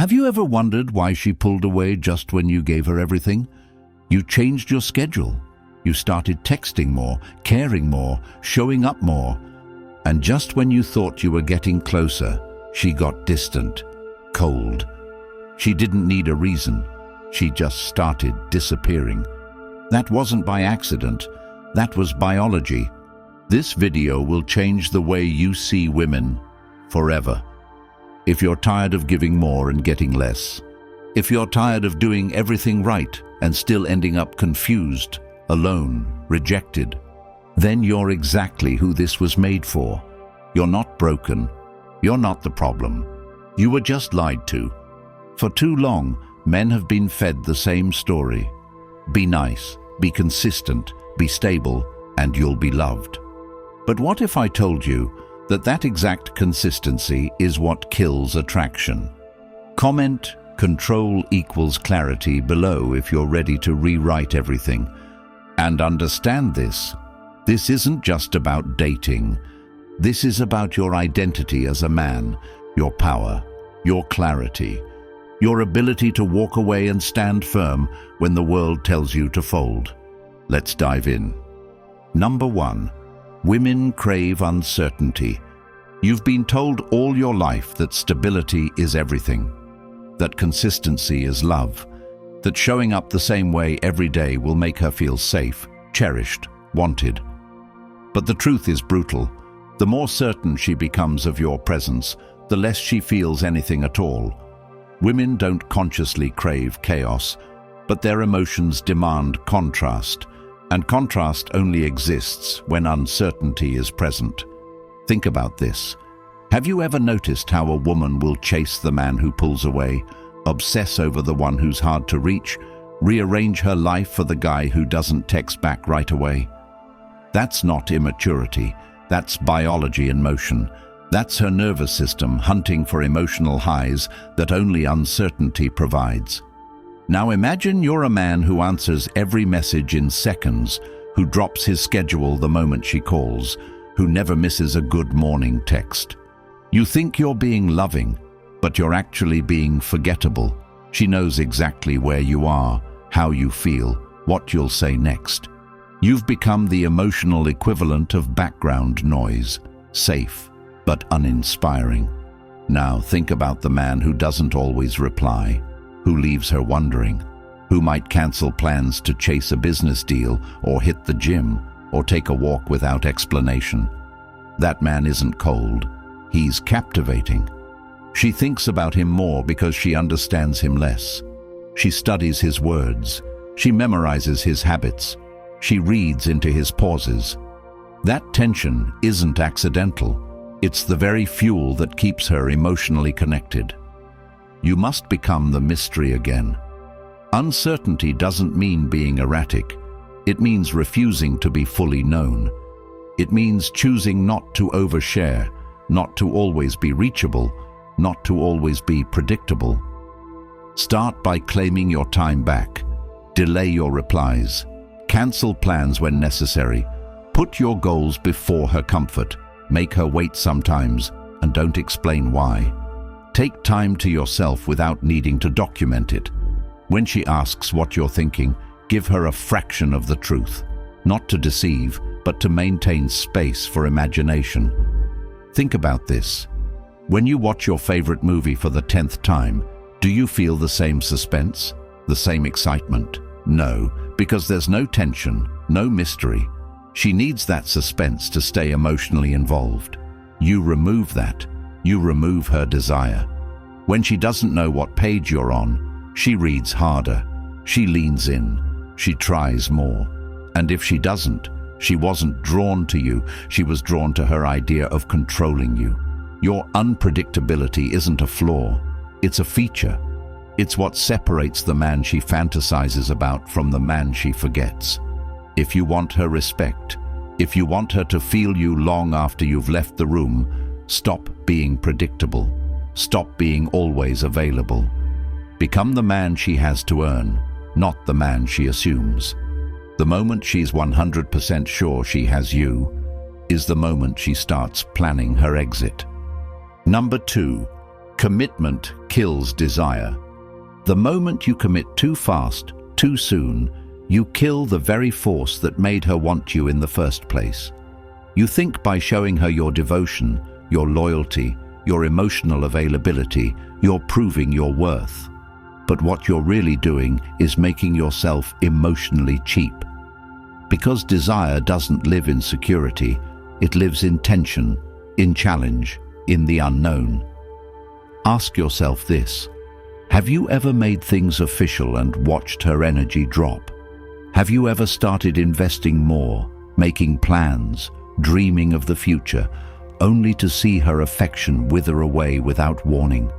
Have you ever wondered why she pulled away just when you gave her everything? You changed your schedule. You started texting more, caring more, showing up more. And just when you thought you were getting closer, she got distant, cold. She didn't need a reason. She just started disappearing. That wasn't by accident. That was biology. This video will change the way you see women forever. If you're tired of giving more and getting less, if you're tired of doing everything right and still ending up confused, alone, rejected, then you're exactly who this was made for. You're not broken. You're not the problem. You were just lied to. For too long, men have been fed the same story. Be nice, be consistent, be stable, and you'll be loved. But what if I told you that that exact consistency is what kills attraction? Comment "Control equals clarity" below if you're ready to rewrite everything. And understand this. This isn't just about dating. This is about your identity as a man, your power, your clarity, your ability to walk away and stand firm when the world tells you to fold. Let's dive in. Number 1. Women crave uncertainty. You've been told all your life that stability is everything, that consistency is love, that showing up the same way every day will make her feel safe, cherished, wanted. But the truth is brutal. The more certain she becomes of your presence, the less she feels anything at all. Women don't consciously crave chaos, but their emotions demand contrast, and contrast only exists when uncertainty is present. Think about this. Have you ever noticed how a woman will chase the man who pulls away, obsess over the one who's hard to reach, rearrange her life for the guy who doesn't text back right away? That's not immaturity. That's biology in motion. That's her nervous system hunting for emotional highs that only uncertainty provides. Now imagine you're a man who answers every message in seconds, who drops his schedule the moment she calls, who never misses a good morning text. You think you're being loving, but you're actually being forgettable. She knows exactly where you are, how you feel, what you'll say next. You've become the emotional equivalent of background noise, safe but uninspiring. Now think about the man who doesn't always reply, who leaves her wondering, who might cancel plans to chase a business deal or hit the gym or take a walk without explanation. That man isn't cold. He's captivating. She thinks about him more because she understands him less. She studies his words. She memorizes his habits. She reads into his pauses. That tension isn't accidental. It's the very fuel that keeps her emotionally connected. You must become the mystery again. Uncertainty doesn't mean being erratic. It means refusing to be fully known. It means choosing not to overshare, not to always be reachable, not to always be predictable. Start by claiming your time back. Delay your replies. Cancel plans when necessary. Put your goals before her comfort. Make her wait sometimes, and don't explain why. Take time to yourself without needing to document it. When she asks what you're thinking, give her a fraction of the truth. Not to deceive, but to maintain space for imagination. Think about this. When you watch your favorite movie for the 10th time, do you feel the same suspense? The same excitement? No, because there's no tension, no mystery. She needs that suspense to stay emotionally involved. You remove that. You remove her desire. When she doesn't know what page you're on, she reads harder. She leans in. She tries more. And if she doesn't, she wasn't drawn to you. She was drawn to her idea of controlling you. Your unpredictability isn't a flaw. It's a feature. It's what separates the man she fantasizes about from the man she forgets. If you want her respect, if you want her to feel you long after you've left the room, stop being predictable. Stop being always available. Become the man she has to earn, not the man she assumes. The moment she's 100% sure she has you is the moment she starts planning her exit. Number 2, Commitment kills desire. The moment you commit too fast, too soon, you kill the very force that made her want you in the first place. You think by showing her your devotion, your loyalty, your emotional availability, you're proving your worth. But what you're really doing is making yourself emotionally cheap. Because desire doesn't live in security, it lives in tension, in challenge, in the unknown. Ask yourself this: have you ever made things official and watched her energy drop? Have you ever started investing more, making plans, dreaming of the future, only to see her affection wither away without warning?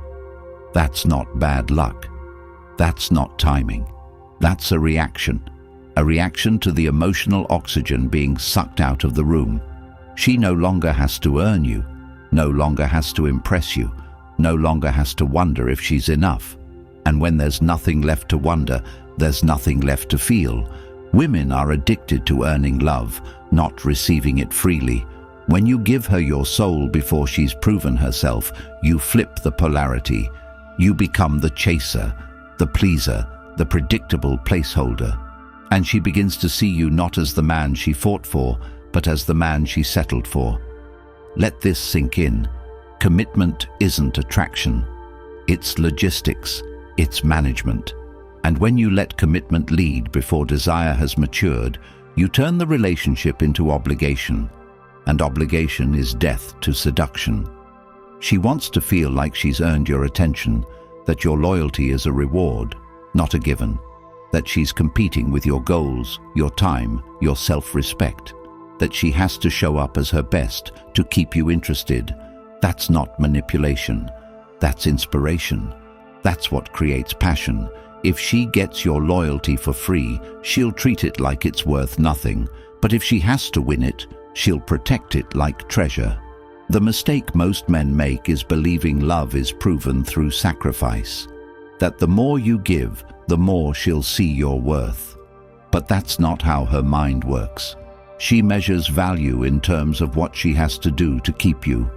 That's not bad luck. That's not timing. That's a reaction to the emotional oxygen being sucked out of the room. She no longer has to earn you, no longer has to impress you, no longer has to wonder if she's enough. And when there's nothing left to wonder, there's nothing left to feel. Women are addicted to earning love, not receiving it freely. When you give her your soul before she's proven herself, you flip the polarity. You become the chaser, the pleaser, the predictable placeholder. And she begins to see you not as the man she fought for, but as the man she settled for. Let this sink in. Commitment isn't attraction. It's logistics. It's management. And when you let commitment lead before desire has matured, you turn the relationship into obligation. And obligation is death to seduction. She wants to feel like she's earned your attention, that your loyalty is a reward, not a given, that she's competing with your goals, your time, your self-respect, that she has to show up as her best to keep you interested. That's not manipulation. That's inspiration. That's what creates passion. If she gets your loyalty for free, she'll treat it like it's worth nothing. But if she has to win it, she'll protect it like treasure. The mistake most men make is believing love is proven through sacrifice. That the more you give, the more she'll see your worth. But that's not how her mind works. She measures value in terms of what she has to do to keep you,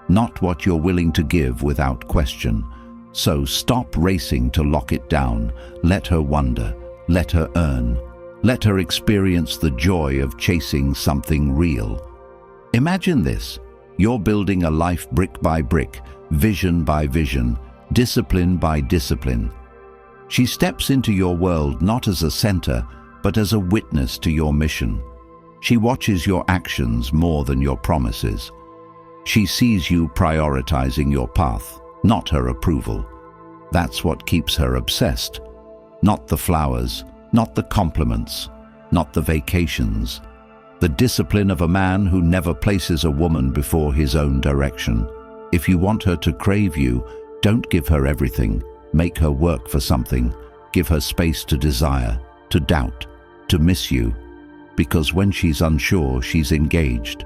not what you're willing to give without question. So stop racing to lock it down. Let her wonder. Let her earn. Let her experience the joy of chasing something real. Imagine this. You're building a life brick by brick, vision by vision, discipline by discipline. She steps into your world not as a center, but as a witness to your mission. She watches your actions more than your promises. She sees you prioritizing your path, not her approval. That's what keeps her obsessed. Not the flowers, not the compliments, not the vacations. The discipline of a man who never places a woman before his own direction. If you want her to crave you, don't give her everything. Make her work for something. Give her space to desire, to doubt, to miss you. Because when she's unsure, she's engaged.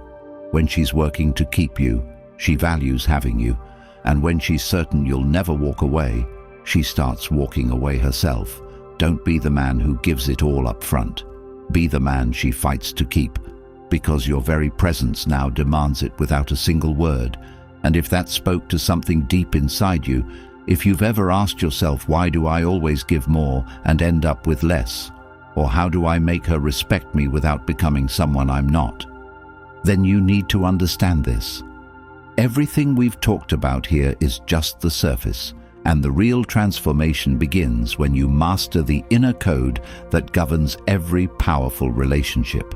When she's working to keep you, she values having you. And when she's certain you'll never walk away, she starts walking away herself. Don't be the man who gives it all up front. Be the man she fights to keep, because your very presence now demands it without a single word. And if that spoke to something deep inside you, if you've ever asked yourself, why do I always give more and end up with less? Or how do I make her respect me without becoming someone I'm not? Then you need to understand this. Everything we've talked about here is just the surface, and the real transformation begins when you master the inner code that governs every powerful relationship.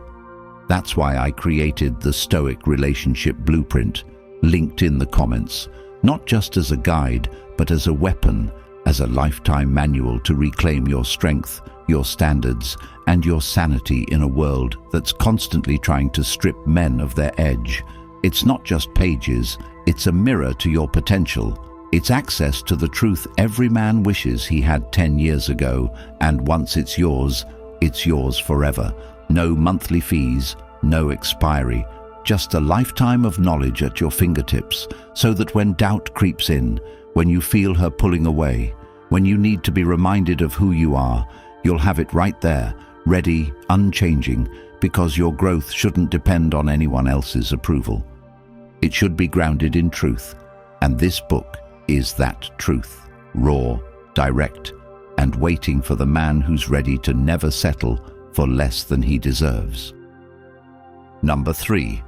That's why I created the Stoic Relationship Blueprint, linked in the comments, not just as a guide, but as a weapon, as a lifetime manual to reclaim your strength, your standards, and your sanity in a world that's constantly trying to strip men of their edge. It's not just pages, it's a mirror to your potential. It's access to the truth every man wishes he had 10 years ago, and once it's yours forever. No monthly fees, no expiry, just a lifetime of knowledge at your fingertips, so that when doubt creeps in, when you feel her pulling away, when you need to be reminded of who you are, you'll have it right there, ready, unchanging, because your growth shouldn't depend on anyone else's approval. It should be grounded in truth, and this book is that truth, raw, direct, and waiting for the man who's ready to never settle for less than he deserves. Number 3.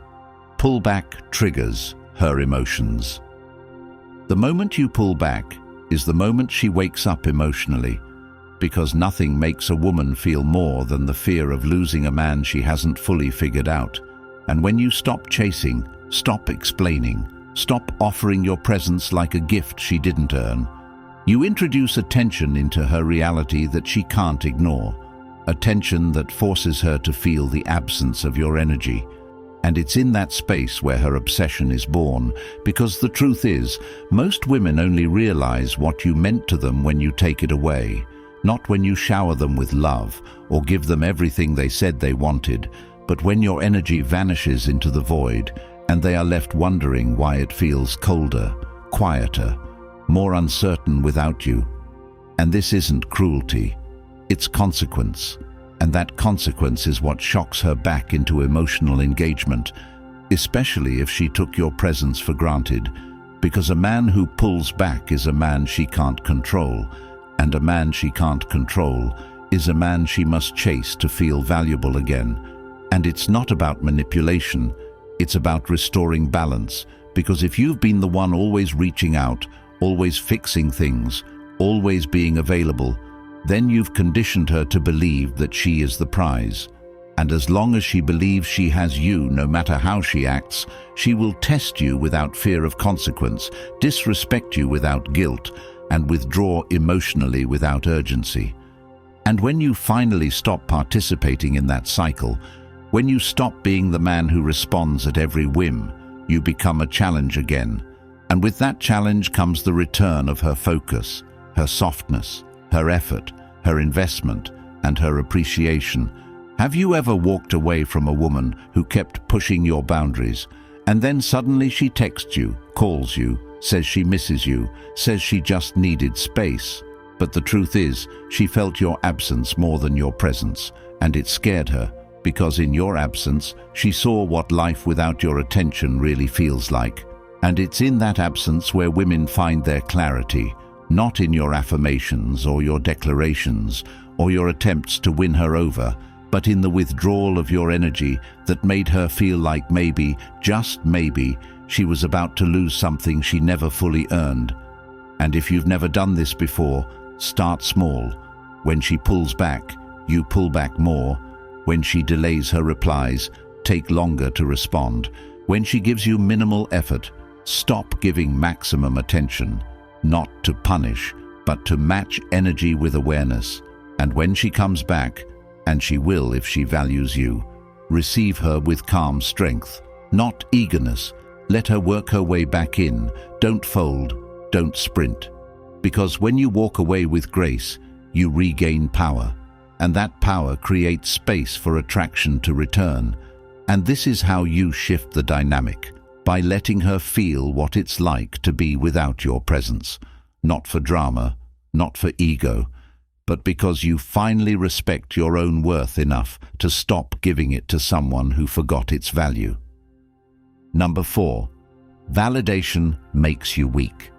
Pullback triggers her emotions. The moment you pull back is the moment she wakes up emotionally, because nothing makes a woman feel more than the fear of losing a man she hasn't fully figured out. And when you stop chasing, stop explaining, stop offering your presence like a gift she didn't earn, you introduce a tension into her reality that she can't ignore, a tension that forces her to feel the absence of your energy. And it's in that space where her obsession is born, because the truth is, most women only realize what you meant to them when you take it away, not when you shower them with love or give them everything they said they wanted, but when your energy vanishes into the void and they are left wondering why it feels colder, quieter, more uncertain without you. And this isn't cruelty, it's consequence. And that consequence is what shocks her back into emotional engagement, especially if she took your presence for granted, because a man who pulls back is a man she can't control, and a man she can't control is a man she must chase to feel valuable again. And it's not about manipulation, it's about restoring balance, because if you've been the one always reaching out, always fixing things, always being available, then you've conditioned her to believe that she is the prize. And as long as she believes she has you, no matter how she acts, she will test you without fear of consequence, disrespect you without guilt, and withdraw emotionally without urgency. And when you finally stop participating in that cycle, when you stop being the man who responds at every whim, you become a challenge again. And with that challenge comes the return of her focus, her softness, her effort, her investment, and her appreciation. Have you ever walked away from a woman who kept pushing your boundaries, and then suddenly she texts you, calls you, says she misses you, says she just needed space? But the truth is, she felt your absence more than your presence, and it scared her, because in your absence, she saw what life without your attention really feels like. And it's in that absence where women find their clarity, not in your affirmations or your declarations or your attempts to win her over, but in the withdrawal of your energy that made her feel like maybe, just maybe, she was about to lose something she never fully earned. And if you've never done this before, start small. When she pulls back, you pull back more. When she delays her replies, take longer to respond. When she gives you minimal effort, stop giving maximum attention. Not to punish, but to match energy with awareness. And when she comes back, and she will if she values you, receive her with calm strength, not eagerness. Let her work her way back in. Don't fold, don't sprint. Because when you walk away with grace, you regain power. And that power creates space for attraction to return. And this is how you shift the dynamic, by letting her feel what it's like to be without your presence. Not for drama, not for ego, but because you finally respect your own worth enough to stop giving it to someone who forgot its value. Number 4. Validation makes you weak.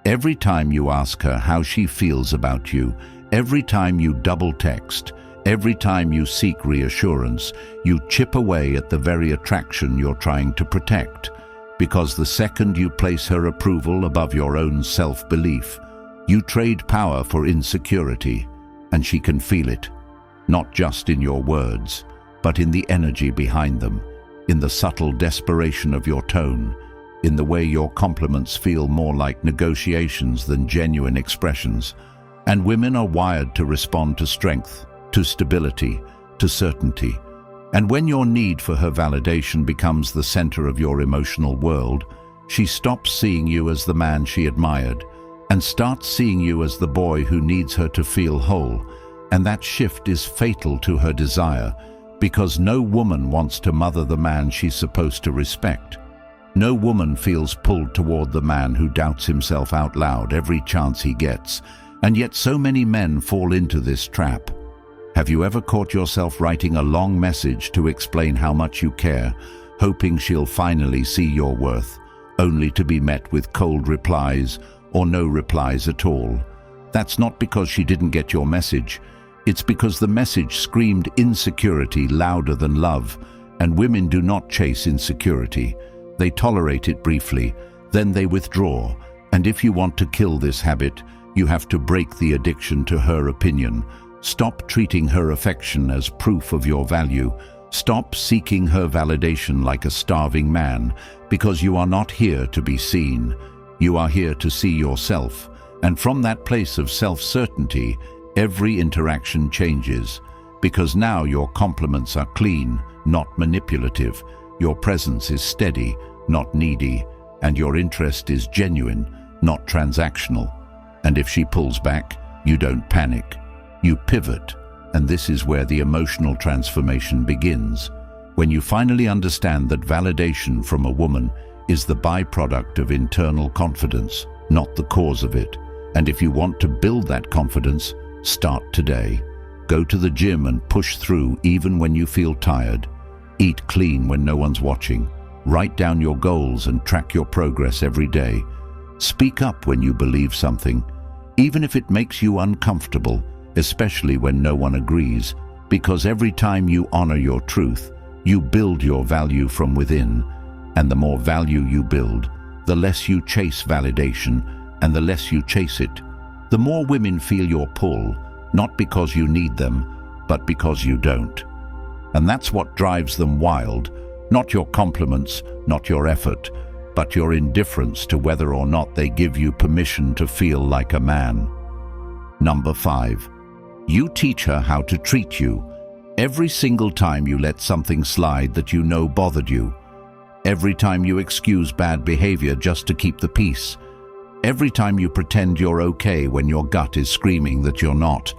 Every time you ask her how she feels about you, every time you double text, every time you seek reassurance, you chip away at the very attraction you're trying to protect. Because the second you place her approval above your own self-belief, you trade power for insecurity, and she can feel it, not just in your words, but in the energy behind them, in the subtle desperation of your tone, in the way your compliments feel more like negotiations than genuine expressions. And women are wired to respond to strength, to stability, to certainty. And when your need for her validation becomes the center of your emotional world, she stops seeing you as the man she admired and starts seeing you as the boy who needs her to feel whole. And that shift is fatal to her desire, because no woman wants to mother the man she's supposed to respect. No woman feels pulled toward the man who doubts himself out loud every chance he gets, and yet so many men fall into this trap. Have you ever caught yourself writing a long message to explain how much you care, hoping she'll finally see your worth, only to be met with cold replies or no replies at all. That's not because she didn't get your message. It's because the message screamed insecurity louder than love, and women do not chase insecurity. They tolerate it briefly, then they withdraw. And if you want to kill this habit, you have to break the addiction to her opinion. Stop treating her affection as proof of your value. Stop seeking her validation like a starving man, because you are not here to be seen. You are here to see yourself. And from that place of self-certainty, every interaction changes, because now your compliments are clean, not manipulative. Your presence is steady, not needy, and your interest is genuine, not transactional. And if she pulls back, you don't panic. You pivot, and this is where the emotional transformation begins. When you finally understand that validation from a woman is the byproduct of internal confidence, not the cause of it. And if you want to build that confidence, start today. Go to the gym and push through even when you feel tired. Eat clean when no one's watching. Write down your goals and track your progress every day. Speak up when you believe something, even if it makes you uncomfortable, especially when no one agrees, because every time you honor your truth, you build your value from within. And the more value you build, the less you chase validation, and the less you chase it, the more women feel your pull, not because you need them, but because you don't. And that's what drives them wild, not your compliments, not your effort, but your indifference to whether or not they give you permission to feel like a man. Number 5. You teach her how to treat you. Every single time you let something slide that you know bothered you, every time you excuse bad behavior just to keep the peace, every time you pretend you're okay when your gut is screaming that you're not,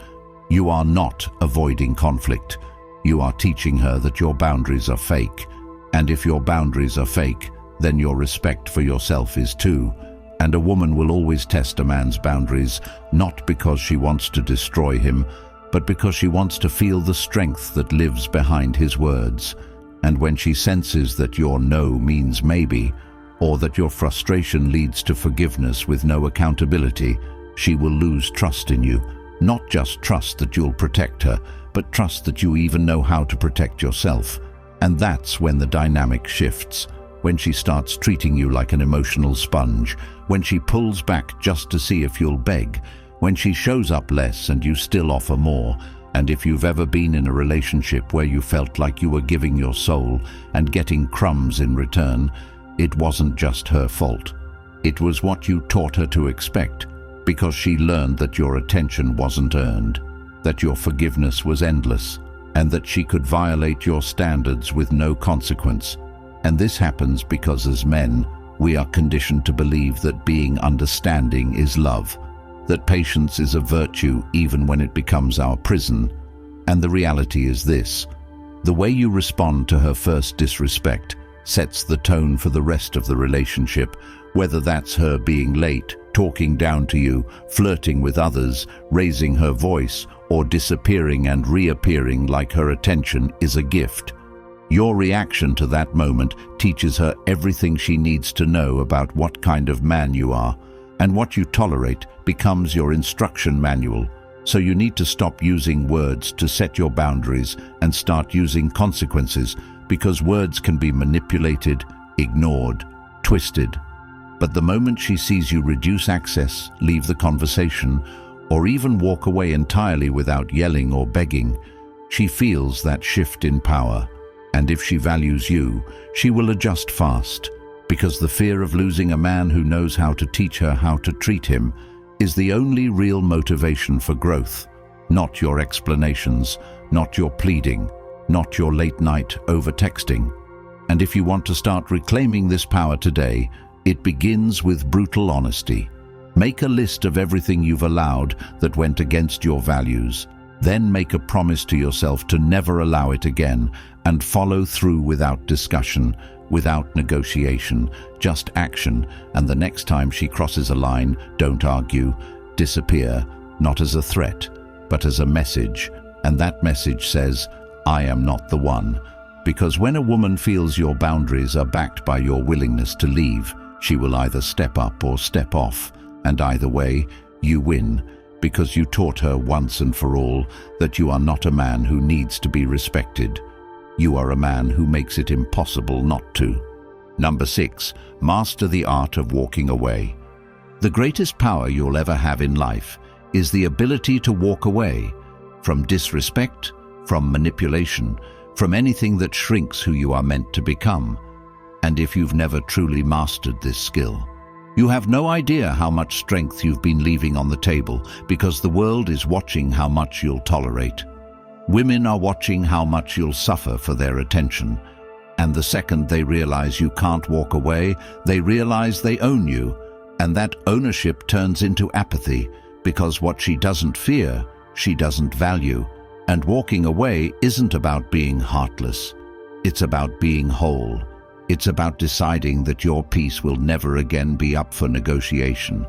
you are not avoiding conflict. You are teaching her that your boundaries are fake. And if your boundaries are fake, then your respect for yourself is too. And a woman will always test a man's boundaries, not because she wants to destroy him, but because she wants to feel the strength that lives behind his words. And when she senses that your no means maybe, or that your frustration leads to forgiveness with no accountability, she will lose trust in you. Not just trust that you'll protect her, but trust that you even know how to protect yourself. And that's when the dynamic shifts, when she starts treating you like an emotional sponge, when she pulls back just to see if you'll beg, when she shows up less and you still offer more. And if you've ever been in a relationship where you felt like you were giving your soul and getting crumbs in return, it wasn't just her fault. It was what you taught her to expect, because she learned that your attention wasn't earned, that your forgiveness was endless, and that she could violate your standards with no consequence. And this happens because as men, we are conditioned to believe that being understanding is love, that patience is a virtue even when it becomes our prison. And the reality is this: the way you respond to her first disrespect sets the tone for the rest of the relationship, whether that's her being late, talking down to you, flirting with others, raising her voice, or disappearing and reappearing like her attention is a gift. Your reaction to that moment teaches her everything she needs to know about what kind of man you are, and what you tolerate becomes your instruction manual. So you need to stop using words to set your boundaries and start using consequences, because words can be manipulated, ignored, twisted. But the moment she sees you reduce access, leave the conversation, or even walk away entirely without yelling or begging, she feels that shift in power. And if she values you, she will adjust fast, because the fear of losing a man who knows how to teach her how to treat him is the only real motivation for growth. Not your explanations, not your pleading, not your late-night over-texting. And if you want to start reclaiming this power today, it begins with brutal honesty. Make a list of everything you've allowed that went against your values. Then make a promise to yourself to never allow it again, and follow through without discussion, without negotiation, just action. And the next time she crosses a line, don't argue, disappear, not as a threat, but as a message. And that message says, I am not the one. Because when a woman feels your boundaries are backed by your willingness to leave, she will either step up or step off. And either way, you win, because you taught her once and for all that you are not a man who needs to be respected. You are a man who makes it impossible not to. Number 6, master the art of walking away. The greatest power you'll ever have in life is the ability to walk away from disrespect, from manipulation, from anything that shrinks who you are meant to become. And if you've never truly mastered this skill, you have no idea how much strength you've been leaving on the table, because the world is watching how much you'll tolerate. Women are watching how much you'll suffer for their attention. And the second they realize you can't walk away, they realize they own you. And that ownership turns into apathy, because what she doesn't fear, she doesn't value. And walking away isn't about being heartless. It's about being whole. It's about deciding that your peace will never again be up for negotiation.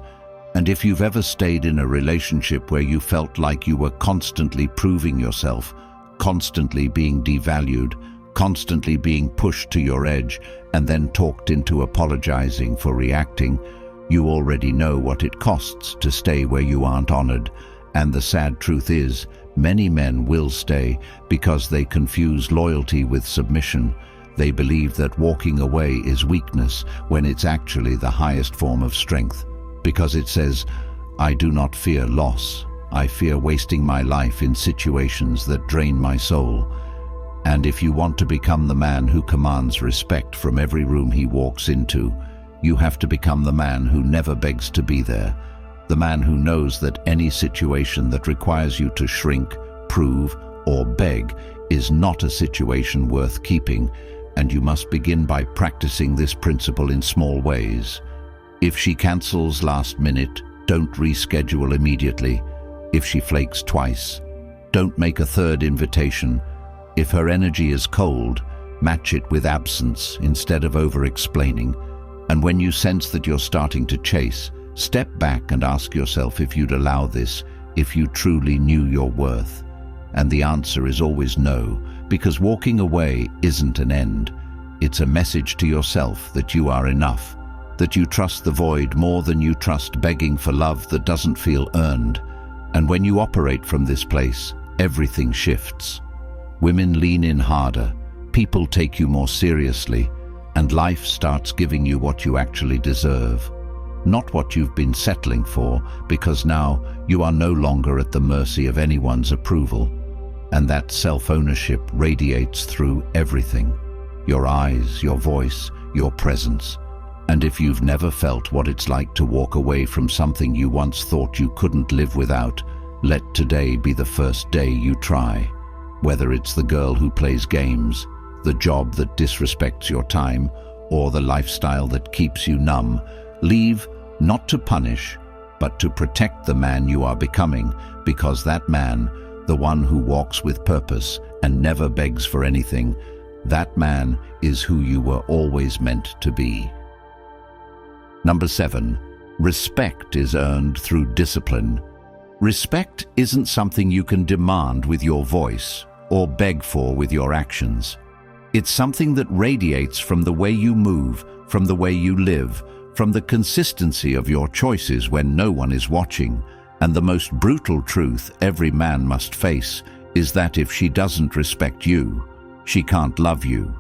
And if you've ever stayed in a relationship where you felt like you were constantly proving yourself, constantly being devalued, constantly being pushed to your edge, and then talked into apologizing for reacting, you already know what it costs to stay where you aren't honored. And the sad truth is, many men will stay because they confuse loyalty with submission. They believe that walking away is weakness when it's actually the highest form of strength. Because it says, I do not fear loss. I fear wasting my life in situations that drain my soul. And if you want to become the man who commands respect from every room he walks into, you have to become the man who never begs to be there. The man who knows that any situation that requires you to shrink, prove, or beg is not a situation worth keeping, and you must begin by practicing this principle in small ways. If she cancels last minute, don't reschedule immediately. If she flakes twice, don't make a third invitation. If her energy is cold, match it with absence instead of over-explaining. And when you sense that you're starting to chase, step back and ask yourself if you'd allow this, if you truly knew your worth. And the answer is always no, because walking away isn't an end. It's a message to yourself that you are enough, that you trust the void more than you trust begging for love that doesn't feel earned. And when you operate from this place, everything shifts. Women lean in harder, people take you more seriously, and life starts giving you what you actually deserve. Not what you've been settling for, because now you are no longer at the mercy of anyone's approval. And that self-ownership radiates through everything. Your eyes, your voice, your presence. And if you've never felt what it's like to walk away from something you once thought you couldn't live without, let today be the first day you try. Whether it's the girl who plays games, the job that disrespects your time, or the lifestyle that keeps you numb, leave not to punish, but to protect the man you are becoming, because that man, the one who walks with purpose and never begs for anything, that man is who you were always meant to be. Number 7, respect is earned through discipline. Respect isn't something you can demand with your voice or beg for with your actions. It's something that radiates from the way you move, from the way you live, from the consistency of your choices when no one is watching. And the most brutal truth every man must face is that if she doesn't respect you, she can't love you.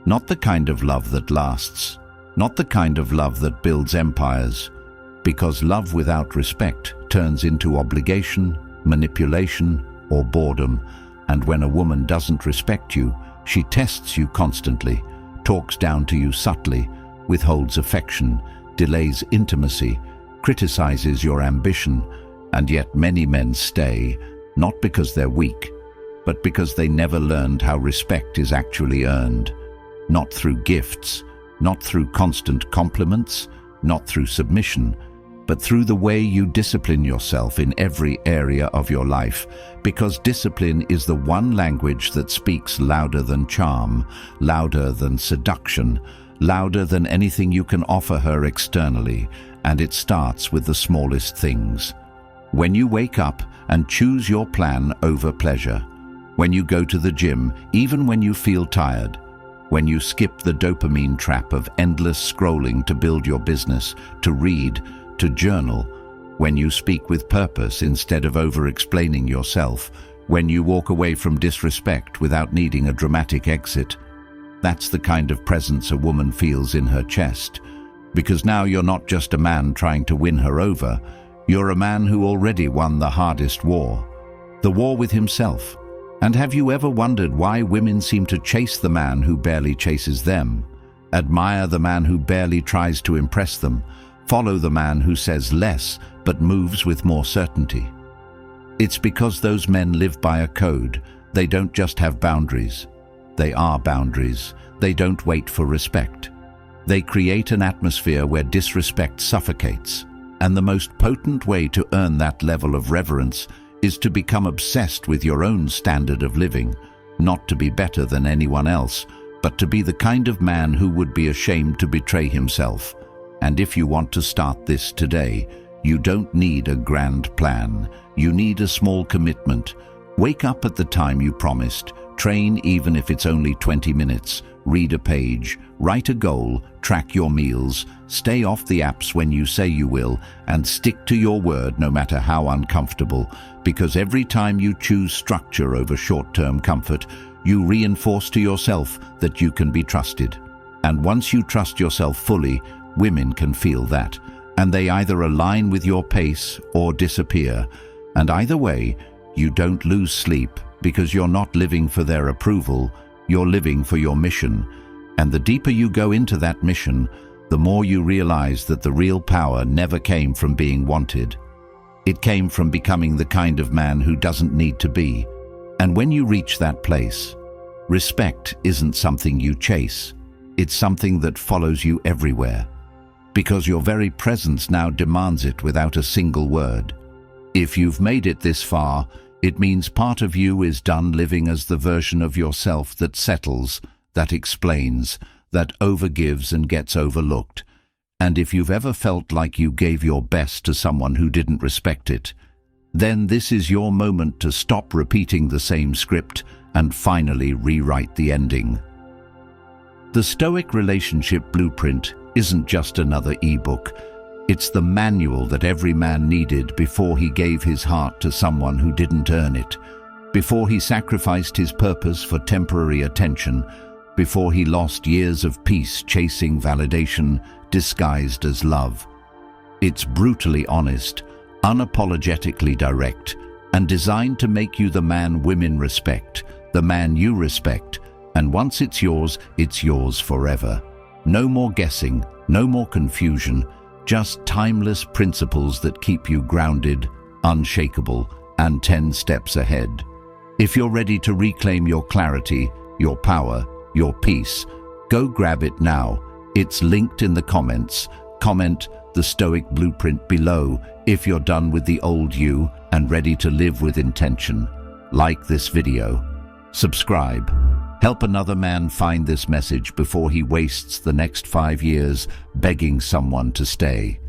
Not the kind of love that lasts, not the kind of love that builds empires, because love without respect turns into obligation, manipulation, or boredom. And when a woman doesn't respect you, she tests you constantly, talks down to you subtly, withholds affection, delays intimacy, criticizes your ambition. And yet many men stay, not because they're weak, but because they never learned how respect is actually earned. Not through gifts, not through constant compliments, not through submission, but through the way you discipline yourself in every area of your life, because discipline is the one language that speaks louder than charm, louder than seduction, louder than anything you can offer her externally, and it starts with the smallest things. When you wake up and choose your plan over pleasure, when you go to the gym, even when you feel tired, when you skip the dopamine trap of endless scrolling to build your business, to read, to journal, when you speak with purpose instead of over-explaining yourself, when you walk away from disrespect without needing a dramatic exit. That's the kind of presence a woman feels in her chest, because now you're not just a man trying to win her over, you're a man who already won the hardest war, the war with himself. And have you ever wondered why women seem to chase the man who barely chases them, admire the man who barely tries to impress them, follow the man who says less but moves with more certainty? It's because those men live by a code. They don't just have boundaries. They are boundaries. They don't wait for respect. They create an atmosphere where disrespect suffocates. And the most potent way to earn that level of reverence is to become obsessed with your own standard of living, not to be better than anyone else, but to be the kind of man who would be ashamed to betray himself. And if you want to start this today, you don't need a grand plan. You need a small commitment. Wake up at the time you promised. Train even if it's only 20 minutes. Read a page. Write a goal. Track your meals. Stay off the apps when you say you will, and stick to your word no matter how uncomfortable, because every time you choose structure over short-term comfort, you reinforce to yourself that you can be trusted. And once you trust yourself fully, women can feel that, and they either align with your pace or disappear. And either way, you don't lose sleep, because you're not living for their approval, you're living for your mission. And the deeper you go into that mission, the more you realize that the real power never came from being wanted. It came from becoming the kind of man who doesn't need to be. And when you reach that place, respect isn't something you chase. It's something that follows you everywhere, because your very presence now demands it without a single word. If you've made it this far, it means part of you is done living as the version of yourself that settles, that explains, that overgives and gets overlooked. And if you've ever felt like you gave your best to someone who didn't respect it, then this is your moment to stop repeating the same script and finally rewrite the ending. The Stoic Relationship Blueprint isn't just another ebook. It's the manual that every man needed before he gave his heart to someone who didn't earn it, before he sacrificed his purpose for temporary attention, before he lost years of peace chasing validation disguised as love. It's brutally honest, unapologetically direct, and designed to make you the man women respect, the man you respect, and once it's yours forever. No more guessing, no more confusion, just timeless principles that keep you grounded, unshakable, and 10 steps ahead. If you're ready to reclaim your clarity, your power, your peace, go grab it now. It's linked in the comments. Comment the Stoic Blueprint below if you're done with the old you and ready to live with intention. Like this video. Subscribe. Help another man find this message before he wastes the next 5 years begging someone to stay.